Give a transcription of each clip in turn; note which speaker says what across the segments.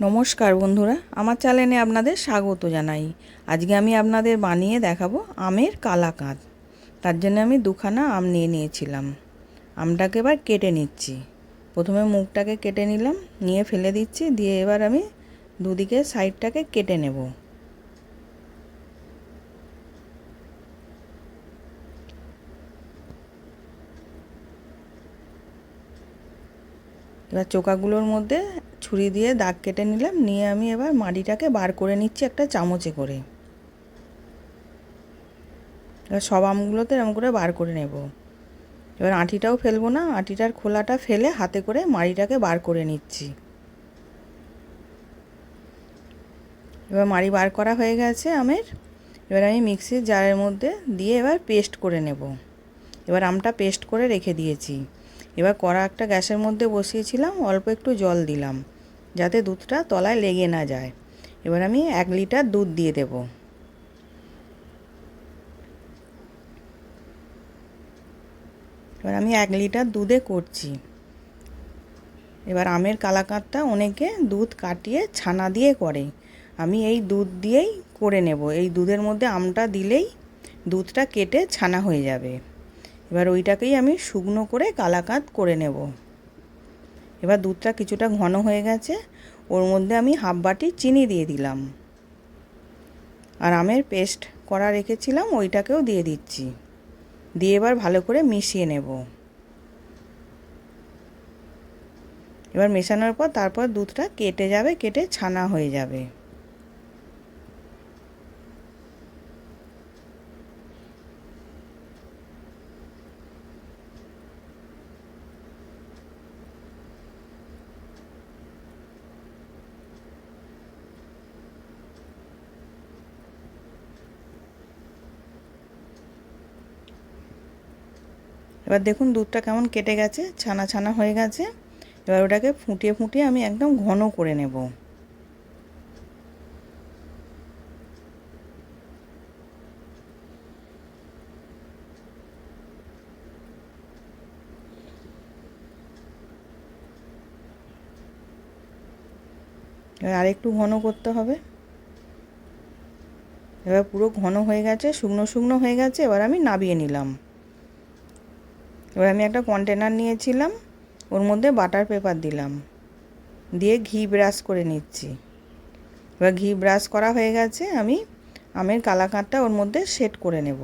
Speaker 1: নমস্কার বন্ধুরা, আমার চ্যানেলে আপনাদের স্বাগত জানাই। আজকে আমি আপনাদের বানিয়ে দেখাবো আমের কালাকাঁদ। তার জন্য আমি দুখানা আম নিয়ে নিয়েছিলাম। আমটাকে এবার কেটে নিচ্ছি। প্রথমে মুখটাকে কেটে নিলাম, নিয়ে ফেলে দিচ্ছি, দিয়ে এবার আমি দুদিকে সাইডটাকে কেটে নেব। এবার চোকাগুলোর মধ্যে ছুরি দিয়ে দাগ কেটে নিলাম, নিয়ে আমি এবার মাটিটাকে বার করে নিচ্ছি একটা চামচে করে। এবার সব আমগুলোতে এরকম করে বার করে নেব। এবার আঁটিটাও ফেলবো না, আঁটিটার খোলাটা ফেলে হাতে করে মাড়িটাকে বার করে নিচ্ছি। এবার মাড়ি বার করা হয়ে গেছে আমের। এবার আমি মিক্সির জারের মধ্যে দিয়ে এবার পেস্ট করে নেব। এবার আমটা পেস্ট করে রেখে দিয়েছি। এবার কড়া একটা গ্যাসের মধ্যে বসিয়েছিলাম, অল্প একটু জল দিলাম যাতে দুধটা তলায় লেগে না যায়। এবার আমি 1 লিটার দুধ দিয়ে দেব। এবার আমি 1 লিটার দুধে করছি। এবার আমের কালাকাঁদটা অনেকে দুধ কাটিয়ে ছানা দিয়ে করে, আমি এই দুধ দিয়েই করে নেব। এই দুধের মধ্যে আমটা দিলেই দুধটা কেটে ছানা হয়ে যাবে। এবার ওইটাকেই আমি শুকনো করে কালাকাঁদ করে নেব। এবার দুধটা কিছুটা ঘন হয়ে গেছে, ওর মধ্যে আমি হাফ বাটি চিনি দিয়ে দিলাম। আর আমের পেস্ট করা রেখেছিলাম ওইটাকেও দিয়ে দিচ্ছি। দিয়ে এবার ভালো করে মিশিয়ে নেব। এবার মেশানোর পর তারপর দুধটা কেটে যাবে, কেটে ছানা হয়ে যাবে। এবার দেখুন দুধটা কেমন কেটে গেছে, ছানা ছানা হয়ে গেছে। এবার ওটাকে ফুটিয়ে ফুটিয়ে আমি একদম ঘন করে নেব। এবার আরেকটু ঘন করতে হবে। এবার পুরো ঘন হয়ে গেছে, শুকনো শুকনো হয়ে গেছে। এবার আমি নামিয়ে নিলাম। এবার আমি একটা কন্টেনার নিয়েছিলাম, ওর মধ্যে বাটার পেপার দিলাম, দিয়ে ঘি ব্রাশ করে নিচ্ছি। এবার ঘি ব্রাশ করা হয়ে গেছে, আমি আমের কালাকাঁদটা ওর মধ্যে সেট করে নেব।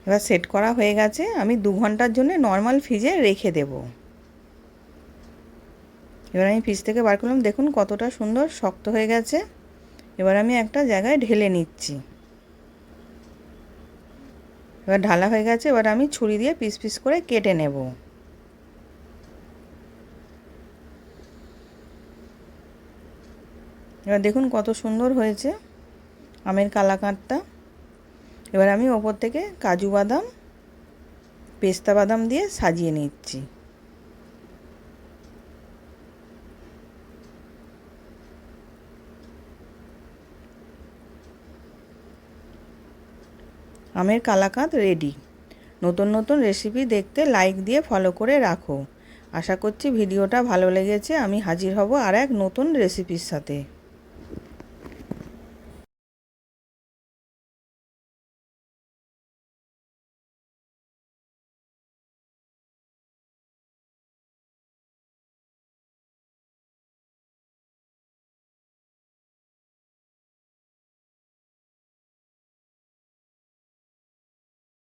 Speaker 1: এবার সেট করা হয়ে গেছে, আমি 2 ঘন্টার জন্য নর্মাল ফ্রিজে রেখে দেব। এবার আমি ফ্রিজ থেকে বার করলাম, দেখুন কতটা সুন্দর শক্ত হয়ে গেছে। এবার আমি একটা জায়গায় ঢেলে নিচ্ছি। এবার ঢালা হয়ে গেছে, এবার আমি ছুরি দিয়ে পিস পিস করে কেটে নেব। এবার দেখুন কত সুন্দর হয়েছে আমের কালাকাঁদটা। এবার আমি ওপর থেকে কাজু বাদাম, পেস্তা বাদাম দিয়ে সাজিয়ে নিচ্ছি। আমের কালাকাঁদ রেডি। নতুন নতুন রেসিপি দেখতে লাইক দিয়ে ফলো করে রাখো। আশা করছি ভিডিওটা ভালো লেগেছে। আমি হাজির হব আর এক নতুন রেসিপির সাথে।